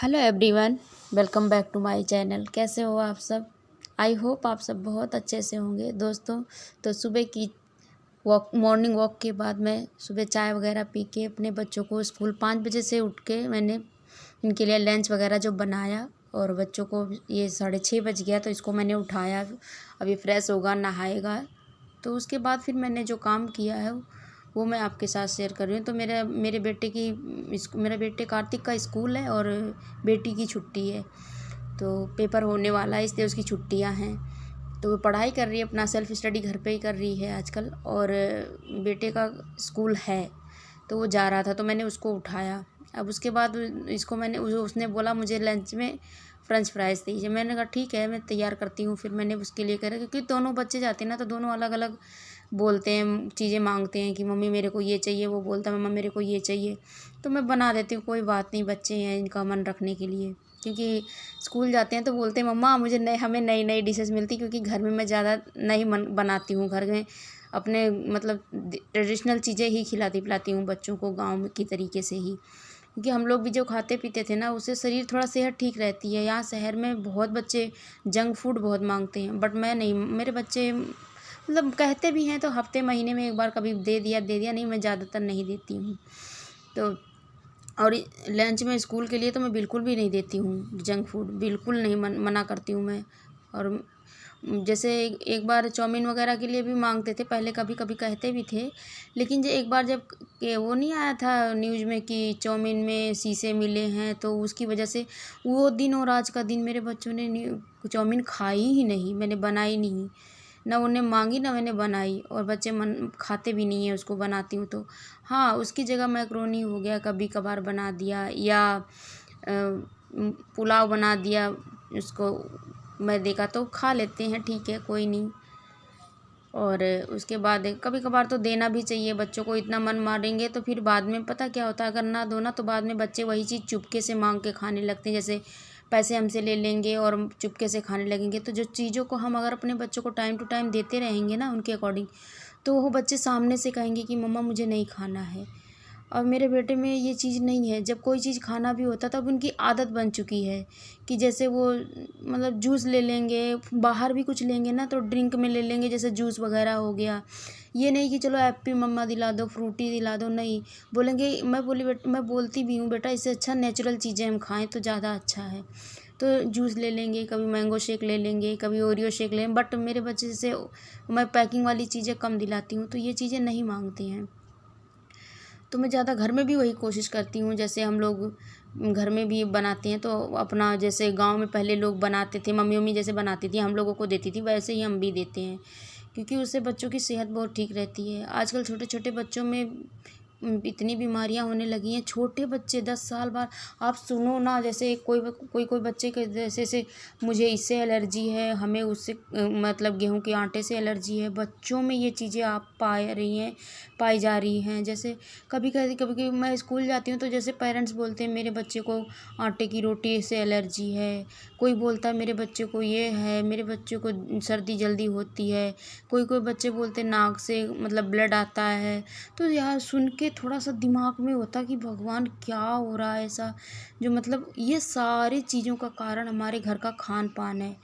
Hello everyone, welcome back to my channel. कैसे हो आप सब? आई होप आप सब बहुत अच्छे से होंगे दोस्तों। तो सुबह की मॉर्निंग वॉक के बाद मैं सुबह चाय वगैरह पी के अपने बच्चों को स्कूल 5 बजे से उठ के मैंने इनके लिए लंच वगैरह जो बनाया, और बच्चों को ये 6:30 बज गया तो इसको मैंने उठाया। अभी फ्रेश होगा, नहाएगा, तो उसके बाद फिर मैंने जो काम किया है वो मैं आपके साथ शेयर कर रही हूँ। तो मेरे बेटे कार्तिक का स्कूल है और बेटी की छुट्टी है, तो पेपर होने वाला है, इसलिए उसकी छुट्टियाँ हैं। तो वो पढ़ाई कर रही है, अपना सेल्फ स्टडी घर पे ही कर रही है आजकल। और बेटे का स्कूल है तो वो जा रहा था, तो मैंने उसको उठाया। अब उसके बाद इसको उसने बोला मुझे लंच में फ्रेंच फ्राइज़ दीजिए। मैंने कहा ठीक है, मैं तैयार करती हूँ। फिर मैंने उसके लिए करा, क्योंकि दोनों बच्चे जाते हैं ना, तो दोनों अलग अलग बोलते हैं, चीज़ें मांगते हैं कि मम्मी मेरे को ये चाहिए, वो बोलता है मम्मा मेरे को ये चाहिए। तो मैं बना देती हूँ, कोई बात नहीं, बच्चे हैं, इनका मन रखने के लिए। क्योंकि स्कूल जाते हैं तो बोलते हैं मम्मा हमें नई नई डिशेज़ मिलती, क्योंकि घर में मैं ज़्यादा नहीं बनाती हूँ। घर में अपने मतलब ट्रेडिशनल चीज़ें ही खिलाती पिलाती हूँ बच्चों को, गाँव की तरीके से ही। क्योंकि हम लोग भी जो खाते पीते थे ना, उससे शरीर थोड़ा सेहत ठीक रहती है। यहाँ शहर में बहुत बच्चे जंक फूड बहुत मांगते हैं, बट मैं नहीं। मेरे बच्चे मतलब कहते भी हैं तो हफ्ते महीने में एक बार कभी दे दिया, नहीं, मैं ज़्यादातर नहीं देती हूँ। तो और लंच में स्कूल के लिए तो मैं बिल्कुल भी नहीं देती हूँ, जंक फूड बिल्कुल नहीं, मना करती हूँ मैं। और जैसे एक बार चाउमीन वगैरह के लिए भी मांगते थे, पहले कभी कभी कहते भी थे। लेकिन जब वो नहीं आया था न्यूज़ में कि चाउमीन में शीशे मिले हैं, तो उसकी वजह से वो दिन और आज का दिन मेरे बच्चों ने चाउमीन खाई ही नहीं। मैंने बनाई नहीं, ना उन्हें मांगी ना मैंने बनाई, और बच्चे खाते भी नहीं है उसको बनाती हूँ तो। हाँ, उसकी जगह मैक्रोनी हो गया, कभी कभार बना दिया, या पुलाव बना दिया, उसको मैदे का, तो खा लेते हैं, ठीक है, कोई नहीं। और उसके बाद कभी कभार तो देना भी चाहिए बच्चों को। इतना मन मारेंगे तो फिर बाद में पता क्या होता है, अगर ना दो ना तो बाद में बच्चे वही चीज़ चुपके से मांग के खाने लगते हैं। जैसे पैसे हमसे ले लेंगे और चुपके से खाने लगेंगे। तो जो चीज़ों को हम अगर अपने बच्चों को टाइम टू टाइम देते रहेंगे ना उनके अकॉर्डिंग, तो वो बच्चे सामने से कहेंगे कि मम्मा मुझे नहीं खाना है। और मेरे बेटे में ये चीज़ नहीं है। जब कोई चीज़ खाना भी होता तब उनकी आदत बन चुकी है कि जैसे वो मतलब जूस ले लेंगे, बाहर भी कुछ लेंगे ना तो ड्रिंक में ले लेंगे, जैसे जूस वगैरह हो गया। ये नहीं कि चलो एप्पी मम्मा दिला दो, फ्रूटी दिला दो, नहीं बोलेंगे। मैं बोलती भी हूँ बेटा इससे अच्छा नेचुरल चीज़ें हम खाएं तो ज़्यादा अच्छा है। तो जूस ले लेंगे, कभी मैंगो शेक ले लेंगे, कभी ओरियो शेक ले लेंगे। बट मेरे बच्चे जैसे मैं पैकिंग वाली चीज़ें कम दिलाती हूँ, तो ये चीज़ें नहीं मांगते हैं। तो मैं ज़्यादा घर में भी वही कोशिश करती हूँ। जैसे हम लोग घर में भी बनाते हैं तो अपना, जैसे गांव में पहले लोग बनाते थे, मम्मी जैसे बनाती थी हम लोगों को देती थी, वैसे ही हम भी देते हैं। क्योंकि उससे बच्चों की सेहत बहुत ठीक रहती है। आजकल छोटे छोटे बच्चों में इतनी बीमारियां होने लगी हैं। छोटे बच्चे 10 साल बाद, आप सुनो ना, जैसे कोई बच्चे के जैसे मुझे इससे एलर्जी है, हमें उससे मतलब गेहूं के आटे से एलर्जी है। बच्चों में ये चीज़ें आप पाई जा रही हैं। जैसे कभी मैं स्कूल जाती हूँ तो जैसे पेरेंट्स बोलते हैं मेरे बच्चे को आटे की रोटी से एलर्जी है, कोई बोलता है मेरे बच्चे को ये है, मेरे बच्चे को सर्दी जल्दी होती है, कोई बच्चे बोलते हैं नाक से मतलब ब्लड आता है। तो यार सुन के थोड़ा सा दिमाग में होता कि भगवान क्या हो रहा है ऐसा, जो मतलब ये सारी चीज़ों का कारण हमारे घर का खान पान है।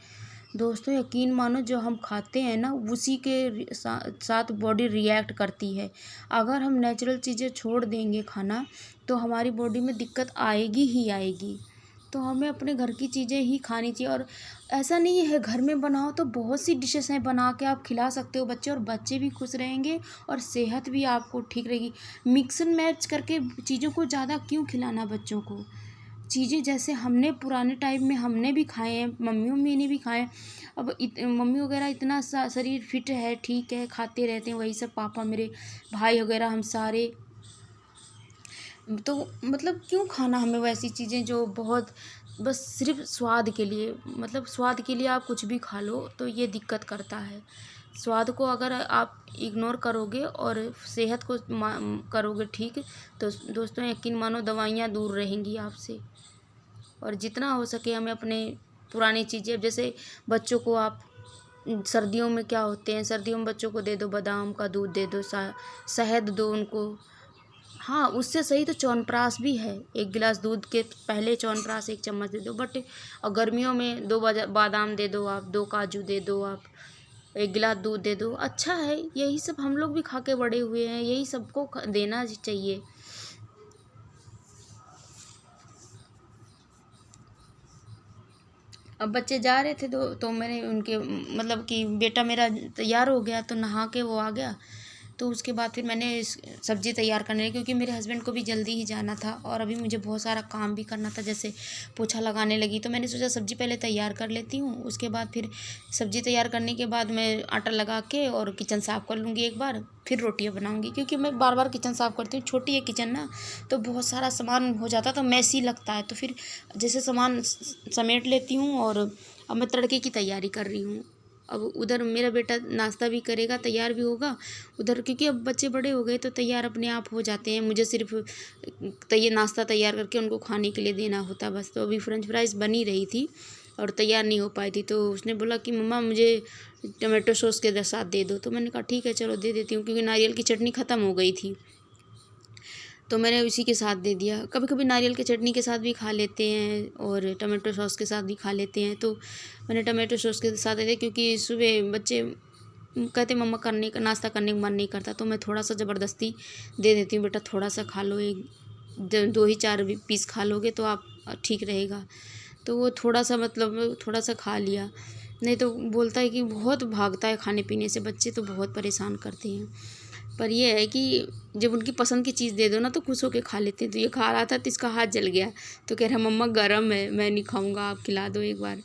दोस्तों यकीन मानो, जो हम खाते हैं ना उसी के साथ बॉडी रिएक्ट करती है। अगर हम नेचुरल चीज़ें छोड़ देंगे खाना तो हमारी बॉडी में दिक्कत आएगी ही आएगी। तो हमें अपने घर की चीज़ें ही खानी चाहिए। और ऐसा नहीं है, घर में बनाओ तो बहुत सी डिशेस हैं, बना के आप खिला सकते हो बच्चे, और बच्चे भी खुश रहेंगे और सेहत भी आपको ठीक रहेगी। मिक्स एंड मैच करके चीज़ों को ज़्यादा क्यों खिलाना बच्चों को? चीज़ें जैसे हमने पुराने टाइम में हमने भी खाए हैं, मम्मी ने भी खाए हैं। अब मम्मी वगैरह इतना शरीर फिट है, ठीक है, खाते रहते हैं वही सब, पापा मेरे भाई वगैरह हम सारे। तो मतलब क्यों खाना हमें वैसी चीज़ें जो बहुत बस सिर्फ स्वाद के लिए, मतलब स्वाद के लिए आप कुछ भी खा लो तो ये दिक्कत करता है। स्वाद को अगर आप इग्नोर करोगे और सेहत को करोगे ठीक, तो दोस्तों यकीन मानो दवाइयाँ दूर रहेंगी आपसे। और जितना हो सके हमें अपने पुरानी चीज़ें, जैसे बच्चों को आप सर्दियों में क्या होते हैं, सर्दियों में बच्चों को दे दो बादाम का दूध, दे दो शहद दो उनको, हाँ, उससे सही तो च्यवनप्राश भी है। 1 गिलास दूध के पहले च्यवनप्राश 1 चम्मच दे दो, बट और गर्मियों में 2 बादाम दे दो आप, 2 काजू दे दो आप, 1 गिलास दूध दे दो, अच्छा है। यही सब हम लोग भी खा के बड़े हुए हैं, यही सबको देना चाहिए। अब बच्चे जा रहे थे तो मैंने उनके मतलब कि बेटा मेरा तैयार हो गया तो नहा के वो आ गया। तो उसके बाद फिर मैंने सब्ज़ी तैयार करने लगी, क्योंकि मेरे हस्बैंड को भी जल्दी ही जाना था और अभी मुझे बहुत सारा काम भी करना था, जैसे पोछा लगाने लगी। तो मैंने सोचा सब्ज़ी पहले तैयार कर लेती हूँ, उसके बाद फिर सब्ज़ी तैयार करने के बाद मैं आटा लगा के और किचन साफ़ कर लूँगी एक बार, फिर रोटियाँ बनाऊँगी। क्योंकि मैं बार बार किचन साफ़ करती हूँ, छोटी है किचन ना, तो बहुत सारा सामान हो जाता तो मैसी लगता है। तो फिर जैसे सामान समेट लेती हूँ और अब मैं तड़के की तैयारी कर रही हूँ। अब उधर मेरा बेटा नाश्ता भी करेगा, तैयार भी होगा उधर, क्योंकि अब बच्चे बड़े हो गए तो तैयार अपने आप हो जाते हैं। मुझे सिर्फ नाश्ता तैयार करके उनको खाने के लिए देना होता बस। तो अभी फ्रेंच फ्राइज़ बनी रही थी और तैयार नहीं हो पाई थी, तो उसने बोला कि मम्मा मुझे टमाटो सॉस के साथ दे दो। तो मैंने कहा ठीक है चलो दे देती हूँ, क्योंकि नारियल की चटनी ख़त्म हो गई थी, तो मैंने उसी के साथ दे दिया। कभी कभी नारियल की चटनी के साथ भी खा लेते हैं और टमाटो सॉस के साथ भी खा लेते हैं, तो मैंने टमाटो सॉस के साथ दे दिया। क्योंकि सुबह बच्चे कहते मम्मा करने का नाश्ता करने का मन नहीं करता, तो मैं थोड़ा सा ज़बरदस्ती दे देती हूँ, बेटा थोड़ा सा खा लो, 2 ही 4 पीस खा लोगे तो आप ठीक रहेगा। तो वो थोड़ा सा मतलब थोड़ा सा खा लिया, नहीं तो बोलता है कि बहुत भागता है खाने पीने से, बच्चे तो बहुत परेशान करते हैं। पर ये है कि जब उनकी पसंद की चीज़ दे दो ना तो खुश होकर खा लेते हैं। तो ये खा रहा था तो इसका हाथ जल गया, तो कह रहा मम्मा गरम है, मैं नहीं खाऊंगा, आप खिला दो एक बार।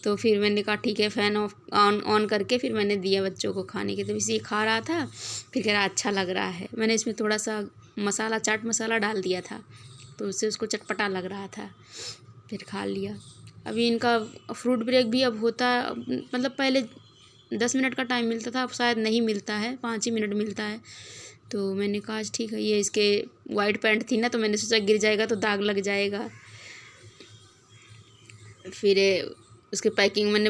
तो फिर मैंने कहा ठीक है, फ़ैन ऑन करके फिर मैंने दिया बच्चों को खाने के। तो इसे ये खा रहा था, फिर कह रहा अच्छा लग रहा है। मैंने इसमें थोड़ा सा मसाला, चाट मसाला डाल दिया था, तो उससे उसको चटपटा लग रहा था, फिर खा लिया। अभी इनका फ्रूट ब्रेक भी अब होता है, मतलब पहले 10 मिनट का टाइम मिलता था, अब शायद नहीं मिलता है, 5 ही मिनट मिलता है। तो मैंने कहा आज ठीक है, ये इसके वाइट पैंट थी ना, तो मैंने सोचा गिर जाएगा तो दाग लग जाएगा। फिर उसके पैकिंग मैंने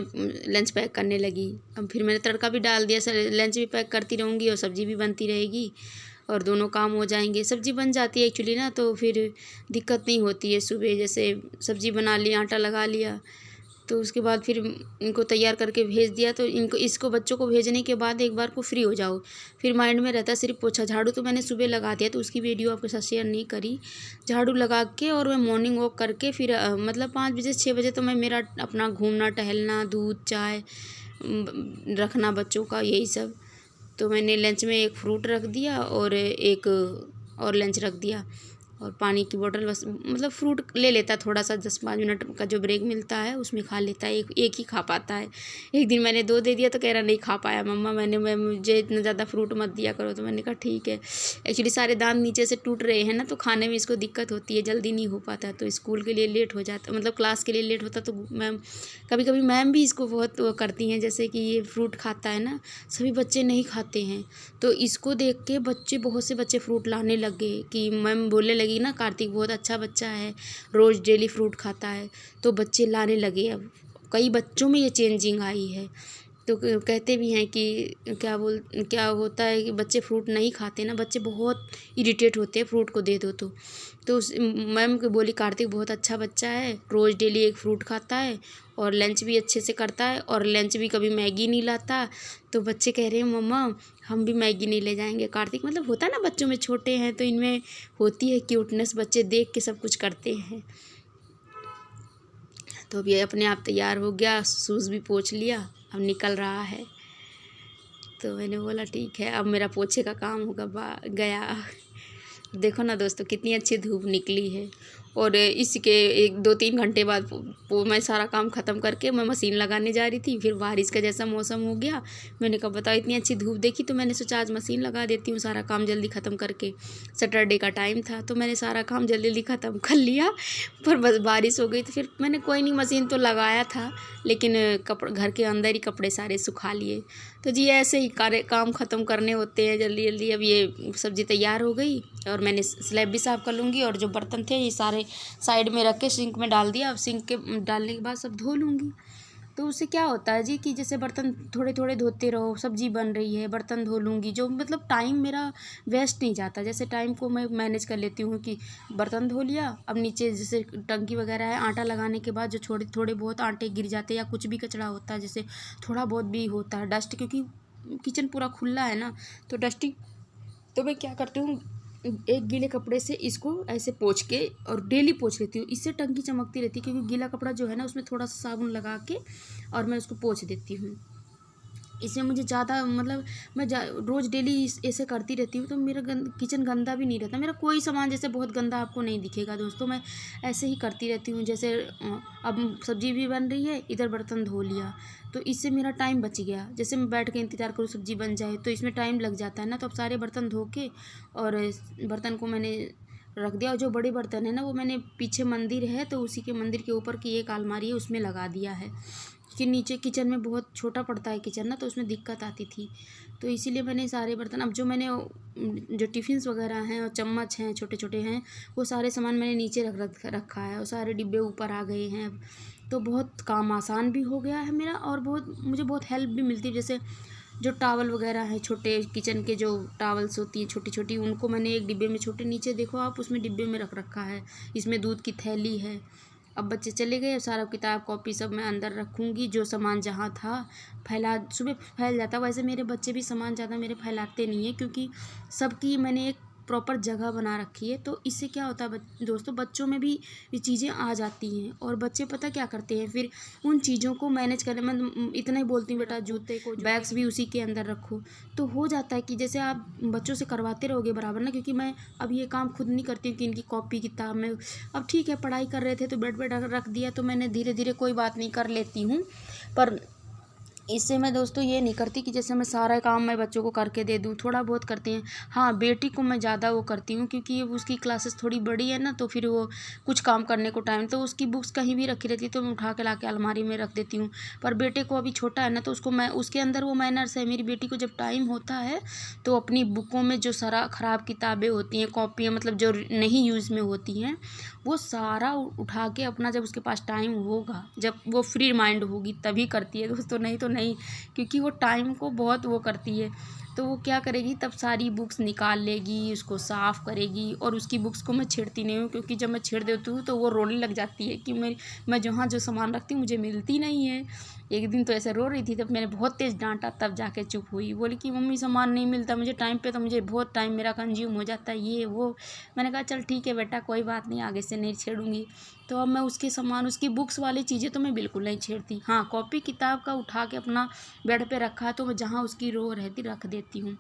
लंच पैक करने लगी। अब फिर मैंने तड़का भी डाल दिया, लंच भी पैक करती रहूँगी और सब्ज़ी भी बनती रहेगी और दोनों काम हो जाएंगे। सब्ज़ी बन जाती है एक्चुअली ना, तो फिर दिक्कत नहीं होती है। सुबह जैसे सब्ज़ी बना ली, आटा लगा लिया, तो उसके बाद फिर इनको तैयार करके भेज दिया। तो इसको बच्चों को भेजने के बाद एक बार को फ्री हो जाओ, फिर माइंड में रहता है सिर्फ पोछा झाड़ू। तो मैंने सुबह लगा दिया, तो उसकी वीडियो आपके साथ शेयर नहीं करी। झाड़ू लगा के और मैं मॉर्निंग वॉक करके फिर मतलब 5 बजे 6 बजे तो मैं मेरा अपना घूमना टहलना, दूध चाय रखना बच्चों का, यही सब। तो मैंने लंच में एक फ्रूट रख दिया और एक और लंच रख दिया और पानी की बोतल, बस मतलब फ्रूट ले लेता थोड़ा सा, 10-5 मिनट का जो ब्रेक मिलता है उसमें खा लेता है, एक ही खा पाता है। एक दिन मैंने 2 दे दिया तो कह रहा नहीं खा पाया मम्मा, मुझे इतना ज़्यादा फ्रूट मत दिया करो। तो मैंने कहा ठीक है। एक्चुअली सारे दांत नीचे से टूट रहे हैं ना, तो खाने में इसको दिक्कत होती है, जल्दी नहीं हो पाता, तो स्कूल के लिए लेट हो जाता, मतलब क्लास के लिए लेट होता। तो मैम कभी कभी मैम भी इसको बहुत वो करती हैं, जैसे कि ये फ्रूट खाता है ना, सभी बच्चे नहीं खाते हैं, तो इसको देख के बहुत से बच्चे फ्रूट लाने लग गए कि मैम बोलने लगी ना कार्तिक बहुत अच्छा बच्चा है, रोज़ डेली फ्रूट खाता है, तो बच्चे लाने लगे। अब कई बच्चों में ये चेंजिंग आई है। तो कहते भी हैं कि क्या होता है कि बच्चे फ्रूट नहीं खाते ना, बच्चे बहुत इरिटेट होते हैं फ्रूट को दे दो तो मैम को बोली कार्तिक बहुत अच्छा बच्चा है, रोज़ डेली एक फ्रूट खाता है और लंच भी अच्छे से करता है, और लंच भी कभी मैगी नहीं लाता। तो बच्चे कह रहे हैं मम्मा हम भी मैगी नहीं ले जाएंगे। कार्तिक मतलब होता है ना, बच्चों में छोटे हैं तो इनमें होती है क्यूटनेस, बच्चे देख के सब कुछ करते हैं। तो अब ये अपने आप तैयार हो गया, शूज़ भी पोंछ लिया, अब निकल रहा है। तो मैंने बोला ठीक है, अब मेरा पोछे का काम होगा गया। देखो ना दोस्तों कितनी अच्छी धूप निकली है, और इसके 1-2-3 घंटे बाद वो मैं सारा काम ख़त्म करके मैं मशीन लगाने जा रही थी, फिर बारिश का जैसा मौसम हो गया। मैंने कहा बताओ इतनी अच्छी धूप देखी, तो मैंने सोचा आज मशीन लगा देती हूँ, सारा काम जल्दी ख़त्म करके। सैटरडे का टाइम था तो मैंने सारा काम जल्दी जल्दी ख़त्म कर लिया, पर बस बारिश हो गई। तो फिर मैंने कोई नहीं, मशीन तो लगाया था, लेकिन घर के अंदर ही कपड़े सारे सुखा लिए। तो जी ऐसे ही काम ख़त्म करने होते हैं जल्दी जल्दी। अब ये सब्ज़ी तैयार हो गई और मैंने स्लैब भी साफ़ कर लूँगी, और जो बर्तन थे ये सारे साइड में रख के सिंक में डाल दिया। अब सिंक के डालने के बाद सब धो लूँगी। तो उससे क्या होता है जी कि जैसे बर्तन थोड़े थोड़े धोते रहो, सब्जी बन रही है, बर्तन धो लूँगी, जो मतलब टाइम मेरा वेस्ट नहीं जाता। जैसे टाइम को मैं मैनेज कर लेती हूँ कि बर्तन धो लिया, अब नीचे जैसे टंकी वगैरह है, आटा लगाने के बाद जो थोड़े बहुत आटे गिर जाते हैं या कुछ भी कचरा होता है, जैसे थोड़ा बहुत भी होता है डस्ट, क्योंकि किचन पूरा खुला है ना, तो डस्टिंग, तो मैं क्या करती हूँ, एक गीले कपड़े से इसको ऐसे पोंछ के और डेली पोंछ लेती हूँ। इससे टंकी चमकती रहती है, क्योंकि गीला कपड़ा जो है ना उसमें थोड़ा सा साबुन लगा के और मैं उसको पोंछ देती हूँ। इसमें मुझे ज़्यादा मतलब मैं रोज़ डेली ऐसे करती रहती हूँ, तो मेरा किचन गंदा भी नहीं रहता। मेरा कोई सामान जैसे बहुत गंदा आपको नहीं दिखेगा दोस्तों। मैं ऐसे ही करती रहती हूँ। जैसे अब सब्ज़ी भी बन रही है, इधर बर्तन धो लिया, तो इससे मेरा टाइम बच गया। जैसे मैं बैठ के इंतज़ार करूँ सब्ज़ी बन जाए, तो इसमें टाइम लग जाता है ना। तो अब सारे बर्तन धो के और बर्तन को मैंने रख दिया, और जो बड़े बर्तन है ना वो मैंने पीछे मंदिर है, तो उसी के मंदिर के ऊपर की एक अलमारी है उसमें लगा दिया है, कि नीचे किचन में बहुत छोटा पड़ता है किचन ना, तो उसमें दिक्कत आती थी। तो इसीलिए मैंने सारे बर्तन, अब जो मैंने जो टिफ़िन्स वगैरह हैं और चम्मच हैं छोटे छोटे हैं, वो सारे सामान मैंने नीचे रखा है, और सारे डिब्बे ऊपर आ गए हैं। तो बहुत काम आसान भी हो गया है मेरा, और मुझे बहुत हेल्प भी मिलती है। जैसे जो टावल वगैरह हैं, छोटे किचन के जो टावल्स होती हैं छोटी छोटी, उनको मैंने एक डिब्बे में, छोटे नीचे देखो आप, उसमें डिब्बे में रख रखा है। इसमें दूध की थैली है। अब बच्चे चले गए, सारा किताब कॉपी सब मैं अंदर रखूँगी। जो सामान जहाँ था सुबह फैल जाता, वैसे मेरे बच्चे भी सामान ज़्यादा मेरे फैलाते नहीं हैं, क्योंकि सबकी मैंने एक प्रॉपर जगह बना रखी है। तो इससे क्या होता है दोस्तों, बच्चों में भी ये चीज़ें आ जाती हैं, और बच्चे पता क्या करते हैं, फिर उन चीज़ों को मैनेज करने में, इतना ही बोलती हूँ बेटा जूते को बैग्स भी उसी के अंदर रखो। तो हो जाता है कि जैसे आप बच्चों से करवाते रहोगे बराबर ना, क्योंकि मैं अब ये काम खुद नहीं करती हूँ कि इनकी कॉपी किताब में, अब ठीक है पढ़ाई कर रहे थे तो बेड पे रख दिया, तो मैंने धीरे धीरे कोई बात नहीं कर लेती हूँ। पर इससे मैं दोस्तों ये नहीं करती कि जैसे मैं सारा काम मैं बच्चों को करके दे दूँ, थोड़ा बहुत करते हैं। हाँ, बेटी को मैं ज़्यादा वो करती हूँ, क्योंकि उसकी क्लासेस थोड़ी बड़ी है ना, तो फिर वो कुछ काम करने को टाइम, तो उसकी बुक्स कहीं भी रखी रहती है, तो मैं उठा के ला के अलमारी में रख देती हूँ। पर बेटे को अभी छोटा है ना, तो उसको मैं, उसके अंदर वो मैनर्स है। मेरी बेटी को जब टाइम होता है तो अपनी बुकों में जो सारा ख़राब किताबें होती हैं, कॉपियाँ, मतलब जो नहीं यूज़ में होती हैं, वो सारा उठा के अपना, जब उसके पास टाइम होगा, जब वो फ्री माइंड होगी, तभी करती है दोस्तों, नहीं तो नहीं। क्योंकि वो टाइम को बहुत वो करती है। तो वो क्या करेगी, तब सारी बुक्स निकाल लेगी, उसको साफ़ करेगी, और उसकी बुक्स को मैं छेड़ती नहीं हूँ, क्योंकि जब मैं छेड़ देती हूँ तो वो रोने लग जाती है कि मैं जहाँ जो सामान रखती हूँ मुझे मिलती नहीं है। एक दिन तो ऐसे रो रही थी, तब मैंने बहुत तेज़ डांटा, तब जाके चुप हुई। बोली कि मम्मी सामान नहीं मिलता मुझे टाइम पे, तो मुझे बहुत टाइम मेरा कंज्यूम हो जाता है, ये वो। मैंने कहा चल ठीक है बेटा, कोई बात नहीं, आगे से नहीं छेड़ूंगी। तो अब मैं उसके सामान, उसकी बुक्स वाली चीज़ें तो मैं बिल्कुल नहीं छेड़ती। हाँ, कॉपी किताब का उठा के अपना बेड पे रखा है, तो मैं जहाँ उसकी रो रहती रख देती हूँ।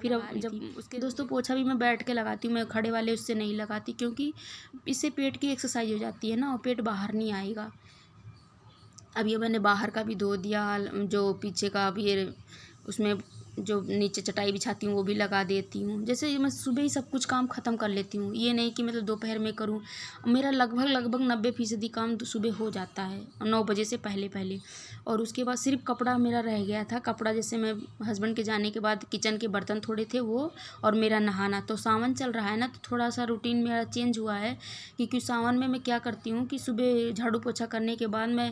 फिर अब जब उसके दोस्तों पोछा भी मैं बैठ के लगाती हूँ, मैं खड़े वाले उससे नहीं लगाती, क्योंकि इससे पेट की एक्सरसाइज हो जाती है ना, और पेट बाहर नहीं आएगा। अब ये मैंने बाहर का भी धो दिया, जो पीछे का भी ये, उसमें जो नीचे चटाई बिछाती हूँ वो भी लगा देती हूँ। जैसे मैं सुबह ही सब कुछ काम ख़त्म कर लेती हूँ, ये नहीं कि मतलब दोपहर में करूँ। मेरा लगभग 90% काम तो सुबह हो जाता है, 9 बजे से पहले पहले। और उसके बाद सिर्फ कपड़ा मेरा रह गया था। कपड़ा जैसे मैं हस्बैंड के जाने के बाद किचन के बर्तन थोड़े थे वो, और मेरा नहाना। तो सावन चल रहा है ना, तो थोड़ा सा रूटीन मेरा चेंज हुआ है, क्योंकि सावन में मैं क्या करती हूँ कि सुबह झाड़ू पोछा करने के बाद मैं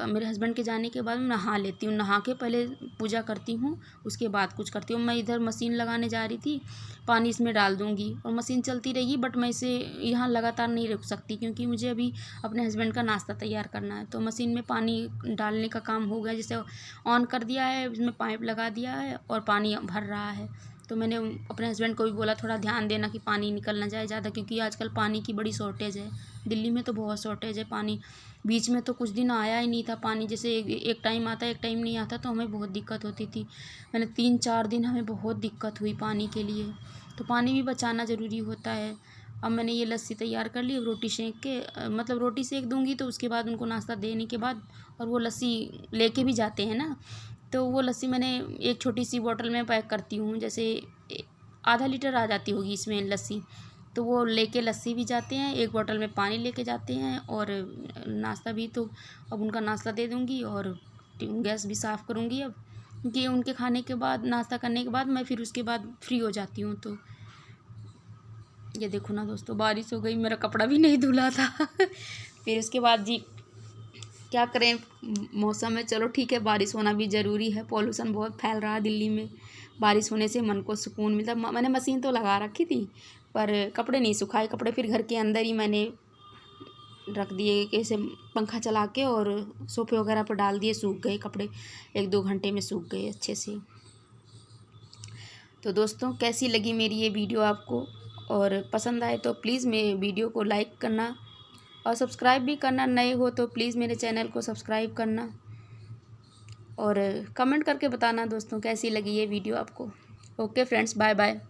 मेरे हस्बैंड के जाने के बाद नहा लेती हूँ। नहा के पहले पूजा करती हूँ, उसके बाद कुछ करती हूँ। मैं इधर मशीन लगाने जा रही थी, पानी इसमें डाल दूँगी और मशीन चलती रहेगी, बट मैं इसे यहाँ लगातार नहीं रुक सकती, क्योंकि मुझे अभी अपने हस्बैंड का नाश्ता तैयार करना है। तो मशीन में पानी डालने का काम हो गया, जैसे ऑन कर दिया है, इसमें पाइप लगा दिया है और पानी भर रहा है। तो मैंने अपने हस्बैंड को भी बोला थोड़ा ध्यान देना कि पानी निकल ना जाए ज़्यादा, क्योंकि आजकल पानी की बड़ी शॉर्टेज है। दिल्ली में तो बहुत शॉर्टेज है पानी। बीच में तो कुछ दिन आया ही नहीं था पानी, जैसे एक टाइम आता एक टाइम नहीं आता, तो हमें बहुत दिक्कत होती थी। मैंने 3-4 दिन हमें बहुत दिक्कत हुई पानी के लिए। तो पानी भी बचाना ज़रूरी होता है। अब मैंने ये लस्सी तैयार कर ली, रोटी सेक के मतलब रोटी सेक दूँगी, तो उसके बाद उनको नाश्ता देने के बाद, और वो लस्सी लेके भी जाते हैं ना, तो वो लस्सी मैंने एक छोटी सी बॉटल में पैक करती हूँ। जैसे आधा लीटर आ जाती होगी इसमें लस्सी, तो वो लेके लस्सी भी जाते हैं, एक बोतल में पानी लेके जाते हैं, और नाश्ता भी। तो अब उनका नाश्ता दे दूँगी, और गैस भी साफ़ करूँगी अब, क्योंकि उनके खाने के बाद, नाश्ता करने के बाद मैं फिर उसके बाद फ्री हो जाती हूँ। तो ये देखो ना दोस्तों, बारिश हो गई, मेरा कपड़ा भी नहीं धुला था। फिर उसके बाद जी क्या करें, मौसम में चलो ठीक है, बारिश होना भी ज़रूरी है। पॉल्यूशन बहुत फैल रहा है दिल्ली में। बारिश होने से मन को सुकून मिलता। मैंने मशीन तो लगा रखी थी, पर कपड़े नहीं सुखाए। कपड़े फिर घर के अंदर ही मैंने रख दिए, कैसे पंखा चला के, और सोफे वगैरह पर डाल दिए, सूख गए कपड़े। 1-2 घंटे में सूख गए अच्छे से। तो दोस्तों, कैसी लगी मेरी ये वीडियो आपको, और पसंद आए तो प्लीज़ मेरे वीडियो को लाइक करना और सब्सक्राइब भी करना। नए हो तो प्लीज़ मेरे चैनल को सब्सक्राइब करना, और कमेंट करके बताना दोस्तों कैसी लगी ये वीडियो आपको। Okay friends, bye bye.